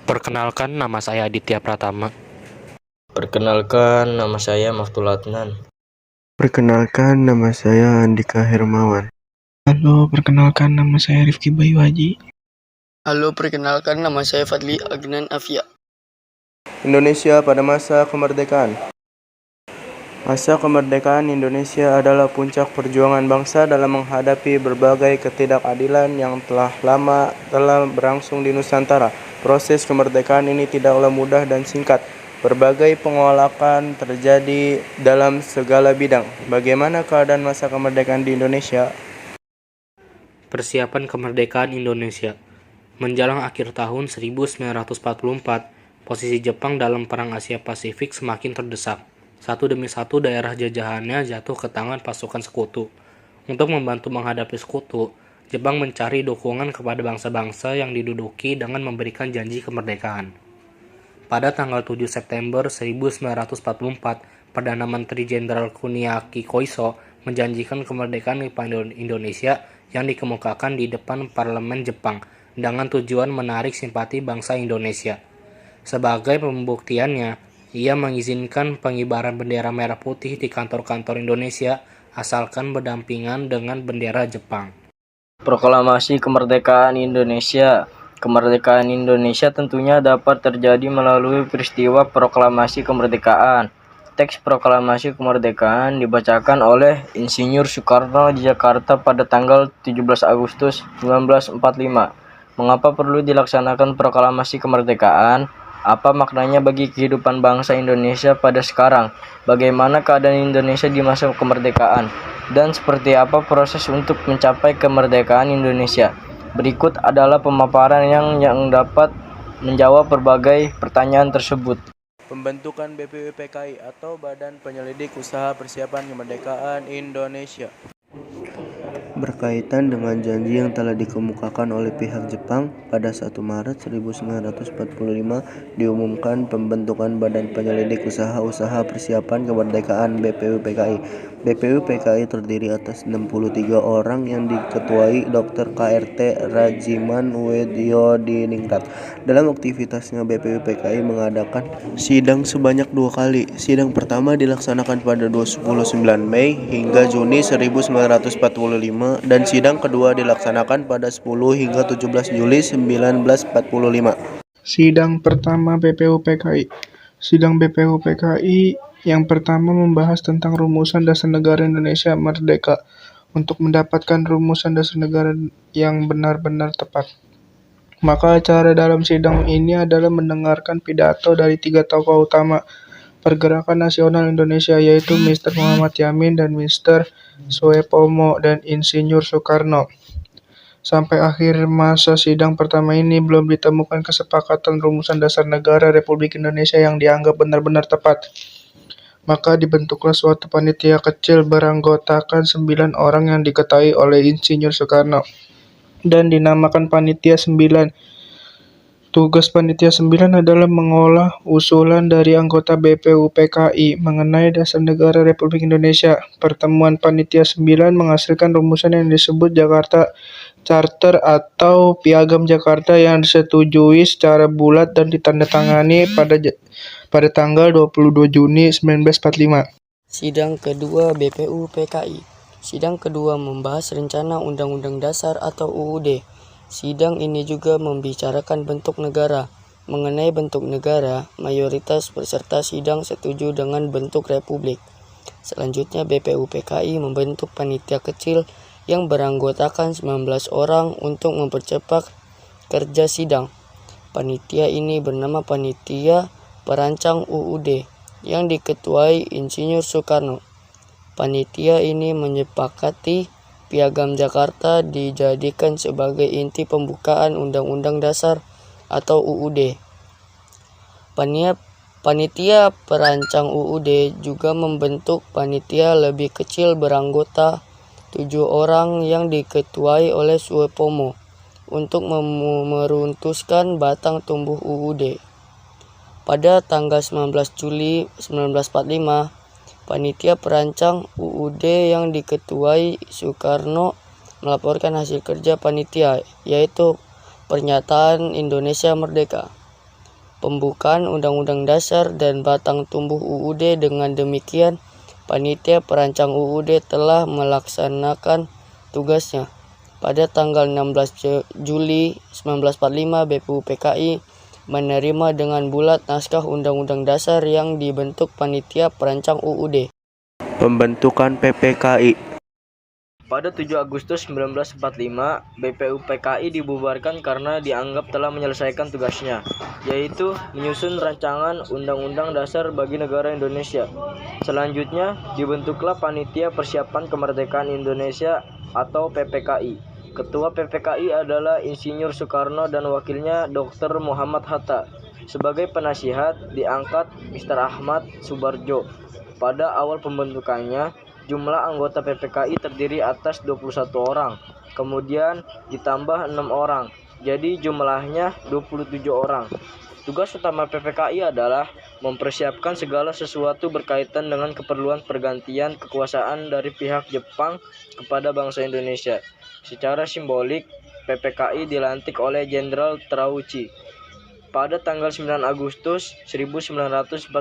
Perkenalkan, nama saya Aditya Pratama. Perkenalkan, nama saya Maftul Adnan. Perkenalkan, nama saya Andika Hermawan. Halo, perkenalkan nama saya Rifki Bayu Haji. Halo, perkenalkan nama saya Fadli Agnan Afia. Indonesia pada masa kemerdekaan. Masa kemerdekaan Indonesia adalah puncak perjuangan bangsa dalam menghadapi berbagai ketidakadilan yang telah berlangsung di Nusantara. Proses kemerdekaan ini tidaklah mudah dan singkat. Berbagai pengolakan terjadi dalam segala bidang. Bagaimana keadaan masa kemerdekaan di Indonesia? Persiapan kemerdekaan Indonesia. Menjelang akhir tahun 1944, posisi Jepang dalam Perang Asia Pasifik semakin terdesak. Satu demi satu daerah jajahannya jatuh ke tangan pasukan sekutu. Untuk membantu menghadapi sekutu, Jepang mencari dukungan kepada bangsa-bangsa yang diduduki dengan memberikan janji kemerdekaan. Pada tanggal 7 September 1944, Perdana Menteri Jenderal Kuniaki Koiso menjanjikan kemerdekaan Indonesia yang dikemukakan di depan parlemen Jepang dengan tujuan menarik simpati bangsa Indonesia. Sebagai pembuktiannya, ia mengizinkan pengibaran bendera merah putih di kantor-kantor Indonesia asalkan berdampingan dengan bendera Jepang. Proklamasi Kemerdekaan Indonesia. Kemerdekaan Indonesia tentunya dapat terjadi melalui peristiwa proklamasi kemerdekaan. Teks proklamasi kemerdekaan dibacakan oleh Insinyur Soekarno di Jakarta pada tanggal 17 Agustus 1945. Mengapa perlu dilaksanakan proklamasi kemerdekaan? Apa maknanya bagi kehidupan bangsa Indonesia pada sekarang? Bagaimana keadaan Indonesia di masa kemerdekaan? Dan seperti apa proses untuk mencapai kemerdekaan Indonesia? Berikut adalah pemaparan yang dapat menjawab berbagai pertanyaan tersebut. Pembentukan BPUPKI atau Badan Penyelidik Usaha Persiapan Kemerdekaan Indonesia. Berkaitan dengan janji yang telah dikemukakan oleh pihak Jepang, pada 1 Maret 1945 diumumkan pembentukan Badan Penyelidik Usaha Persiapan Kemerdekaan BPUPKI. BPUPKI terdiri atas 63 orang yang diketuai Dr. KRT Rajiman Widyodiningrat. Dalam aktivitasnya, BPUPKI mengadakan sidang sebanyak 2 kali. Sidang pertama dilaksanakan pada 29 Mei hingga Juni 1945 dan sidang kedua dilaksanakan pada 10 hingga 17 Juli 1945. Sidang pertama BPUPKI. Sidang BPUPKI yang pertama membahas tentang rumusan dasar negara Indonesia merdeka untuk mendapatkan rumusan dasar negara yang benar-benar tepat. Maka acara dalam sidang ini adalah mendengarkan pidato dari 3 tokoh utama Pergerakan Nasional Indonesia, yaitu Mr. Muhammad Yamin dan Mr. Soepomo dan Insinyur Soekarno. Sampai akhir masa sidang pertama ini belum ditemukan kesepakatan rumusan dasar negara Republik Indonesia yang dianggap benar-benar tepat. Maka dibentuklah suatu panitia kecil beranggotakan 9 orang yang diketuai oleh Insinyur Soekarno dan dinamakan Panitia 9. Tugas Panitia 9 adalah mengolah usulan dari anggota BPUPKI mengenai dasar negara Republik Indonesia. Pertemuan Panitia 9 menghasilkan rumusan yang disebut Jakarta Charter atau Piagam Jakarta yang disetujui secara bulat dan ditandatangani pada tanggal 22 Juni 1945. Sidang kedua BPUPKI. Sidang kedua membahas rencana Undang-Undang Dasar atau UUD. Sidang ini juga membicarakan bentuk negara. Mengenai bentuk negara, mayoritas peserta sidang setuju dengan bentuk republik. Selanjutnya BPUPKI membentuk panitia kecil yang beranggotakan 19 orang untuk mempercepat kerja sidang. Panitia ini bernama Panitia Perancang UUD yang diketuai Insinyur Soekarno. Panitia ini menyepakati Piagam Jakarta dijadikan sebagai inti pembukaan Undang-Undang Dasar atau UUD. Panitia Perancang UUD juga membentuk panitia lebih kecil beranggota 7 orang yang diketuai oleh Soepomo untuk meruntuskan batang tumbuh UUD. Pada tanggal 19 Juli 1945, Panitia Perancang UUD yang diketuai Soekarno melaporkan hasil kerja panitia, yaitu Pernyataan Indonesia Merdeka. pembukaan Undang-Undang Dasar dan batang tumbuh UUD. Dengan demikian, panitia perancang UUD telah melaksanakan tugasnya. Pada tanggal 16 Juli 1945, BPU PKI menerima dengan bulat naskah Undang-Undang Dasar yang dibentuk panitia perancang UUD. Pembentukan PPKI. Pada 7 Agustus 1945, BPU PKI dibubarkan karena dianggap telah menyelesaikan tugasnya, yaitu menyusun rancangan Undang-Undang Dasar bagi negara Indonesia. Selanjutnya, dibentuklah Panitia Persiapan Kemerdekaan Indonesia atau PPKI. Ketua PPKI adalah Insinyur Soekarno dan wakilnya Dr. Muhammad Hatta. Sebagai penasihat diangkat Mr. Ahmad Subarjo. Pada awal pembentukannya, jumlah anggota PPKI terdiri atas 21 orang, kemudian ditambah 6 orang, jadi jumlahnya 27 orang. Tugas utama PPKI adalah mempersiapkan segala sesuatu berkaitan dengan keperluan pergantian kekuasaan dari pihak Jepang kepada bangsa Indonesia. Secara simbolik, PPKI dilantik oleh Jenderal Terauchi pada tanggal 9 Agustus 1945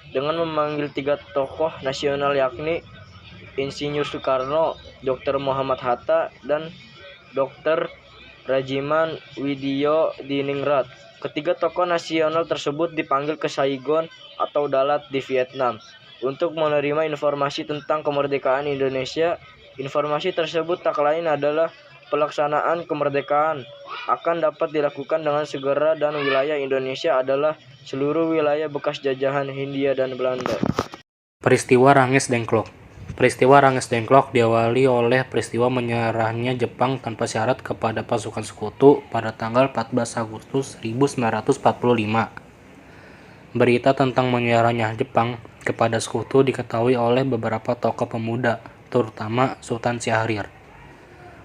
dengan memanggil 3 tokoh nasional yakni Insinyur Soekarno, Dr. Muhammad Hatta, dan Dr. Rajiman Widyo Diningrat. Ketiga tokoh nasional tersebut dipanggil ke Saigon atau Dalat di Vietnam untuk menerima informasi tentang kemerdekaan Indonesia. Informasi tersebut tak lain adalah pelaksanaan kemerdekaan akan dapat dilakukan dengan segera dan wilayah Indonesia adalah seluruh wilayah bekas jajahan Hindia dan Belanda. Peristiwa Ranges Dengklok. Peristiwa Ranges Dengklok diawali oleh peristiwa menyerahnya Jepang tanpa syarat kepada pasukan sekutu pada tanggal 14 Agustus 1945. Berita tentang menyerahnya Jepang kepada sekutu diketahui oleh beberapa tokoh pemuda, terutama Sultan Syahrir.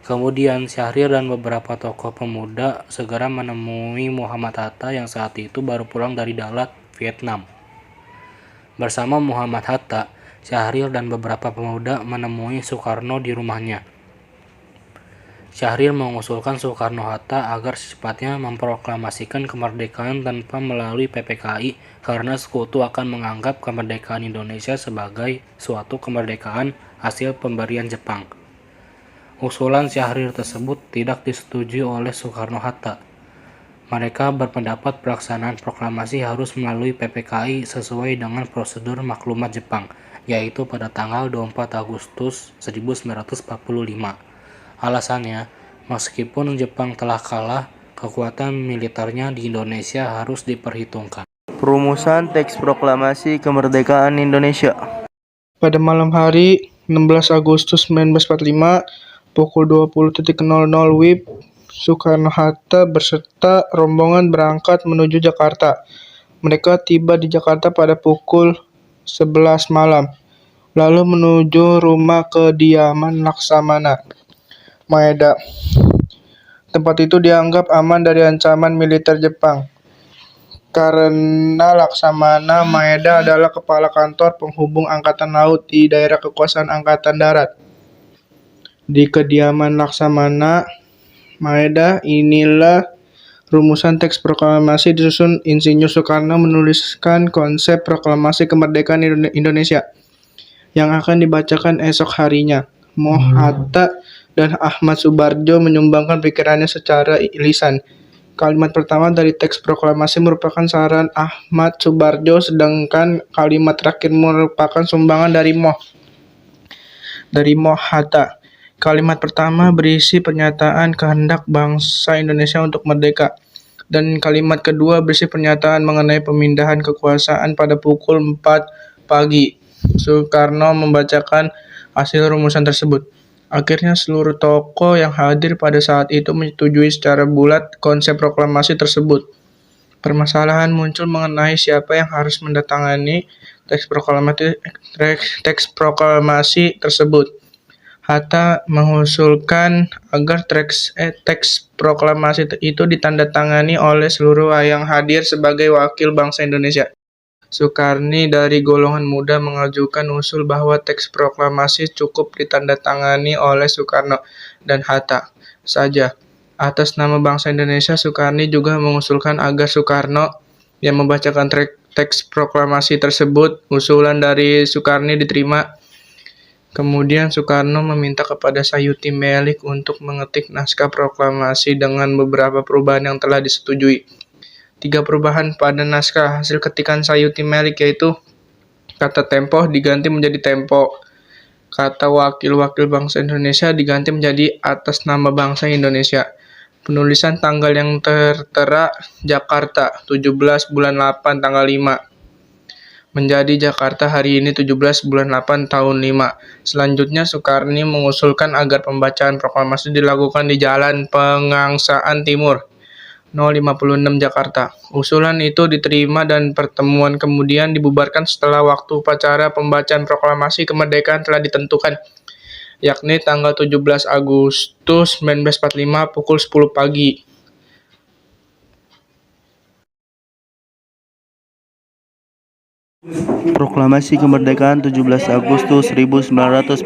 Kemudian Syahrir dan beberapa tokoh pemuda segera menemui Muhammad Hatta yang saat itu baru pulang dari Dalat, Vietnam. Bersama Muhammad Hatta, Syahrir dan beberapa pemuda menemui Soekarno di rumahnya. Syahrir mengusulkan Soekarno-Hatta agar secepatnya memproklamasikan kemerdekaan tanpa melalui PPKI karena sekutu akan menganggap kemerdekaan Indonesia sebagai suatu kemerdekaan hasil pemberian Jepang. Usulan Syahrir tersebut tidak disetujui oleh Soekarno-Hatta. Mereka berpendapat pelaksanaan proklamasi harus melalui PPKI sesuai dengan prosedur maklumat Jepang, yaitu pada tanggal 24 Agustus 1945. Alasannya, meskipun Jepang telah kalah, kekuatan militernya di Indonesia harus diperhitungkan. Perumusan teks proklamasi kemerdekaan Indonesia. Pada malam hari 16 Agustus 1945, pukul 20.00 WIB, Soekarno-Hatta beserta rombongan berangkat menuju Jakarta. Mereka tiba di Jakarta pada pukul 11 malam, lalu menuju rumah kediaman Laksamana, Maeda. Tempat itu dianggap aman dari ancaman militer Jepang, karena Laksamana Maeda adalah kepala kantor penghubung Angkatan Laut di daerah kekuasaan Angkatan Darat. Di kediaman Laksamana Maeda inilah rumusan teks proklamasi disusun. Insinyur Soekarno menuliskan konsep proklamasi kemerdekaan Indonesia yang akan dibacakan esok harinya. Hatta dan Ahmad Subarjo menyumbangkan pikirannya secara lisan. Kalimat pertama dari teks proklamasi merupakan saran Ahmad Subarjo, sedangkan kalimat terakhir merupakan sumbangan dari Hatta. Kalimat pertama berisi pernyataan kehendak bangsa Indonesia untuk merdeka, dan kalimat kedua berisi pernyataan mengenai pemindahan kekuasaan pada pukul 4 pagi. Soekarno membacakan hasil rumusan tersebut. Akhirnya seluruh tokoh yang hadir pada saat itu menyetujui secara bulat konsep proklamasi tersebut. Permasalahan muncul mengenai siapa yang harus mendatangani teks proklamasi tersebut. Hatta mengusulkan agar teks proklamasi itu ditandatangani oleh seluruh yang hadir sebagai wakil bangsa Indonesia. Soekarni dari golongan muda mengajukan usul bahwa teks proklamasi cukup ditandatangani oleh Soekarno dan Hatta saja. Atas nama bangsa Indonesia, Soekarni juga mengusulkan agar Soekarno yang membacakan teks proklamasi tersebut. Usulan dari Soekarno diterima. Kemudian Soekarno meminta kepada Sayuti Melik untuk mengetik naskah proklamasi dengan beberapa perubahan yang telah disetujui. 3 perubahan pada naskah hasil ketikan Sayuti Melik yaitu kata tempo diganti menjadi tempo, kata wakil-wakil bangsa Indonesia diganti menjadi atas nama bangsa Indonesia. Penulisan tanggal yang tertera Jakarta 17 bulan 8 tanggal 5 menjadi Jakarta hari ini 17 bulan 8 tahun 5. Selanjutnya Soekarno mengusulkan agar pembacaan proklamasi dilakukan di Jalan Pengangsaan Timur 056 Jakarta. Usulan itu diterima dan pertemuan kemudian dibubarkan setelah waktu upacara pembacaan proklamasi kemerdekaan telah ditentukan, yakni tanggal 17 Agustus 1945 pukul 10 pagi. Proklamasi Kemerdekaan 17 Agustus 1945.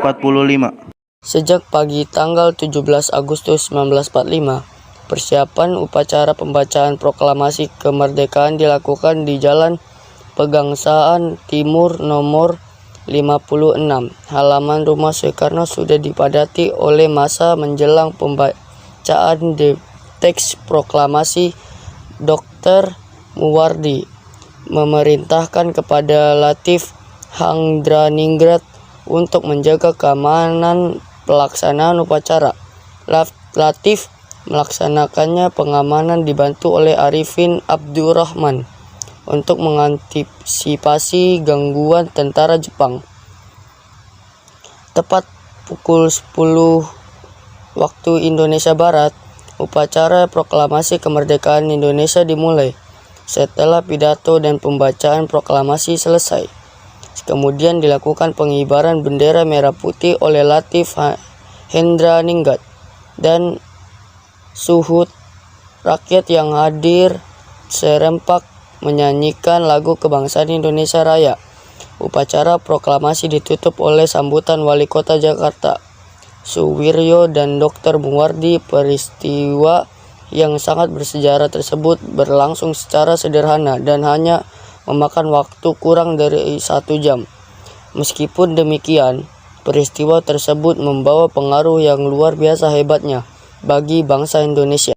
Sejak pagi tanggal 17 Agustus 1945, persiapan upacara pembacaan proklamasi kemerdekaan dilakukan di Jalan Pegangsaan Timur nomor 56. Halaman rumah Soekarno sudah dipadati oleh massa menjelang pembacaan teks proklamasi. Dr. Muwardi memerintahkan kepada Latif Handraniningrat untuk menjaga keamanan pelaksanaan upacara. Latif melaksanakannya pengamanan dibantu oleh Arifin Abdurrahman untuk mengantisipasi gangguan tentara Jepang. Tepat pukul 10 waktu Indonesia Barat, upacara proklamasi kemerdekaan Indonesia dimulai. Setelah pidato dan pembacaan proklamasi selesai, kemudian dilakukan pengibaran bendera merah putih oleh Latif Hendraningrat dan suhud. Rakyat yang hadir serempak menyanyikan lagu kebangsaan Indonesia Raya. Upacara proklamasi ditutup oleh sambutan Wali Kota Jakarta, Suwiryo dan Dr. Muwardi. Peristiwa yang sangat bersejarah tersebut berlangsung secara sederhana dan hanya memakan waktu kurang dari 1 jam. Meskipun demikian, peristiwa tersebut membawa pengaruh yang luar biasa hebatnya bagi bangsa Indonesia.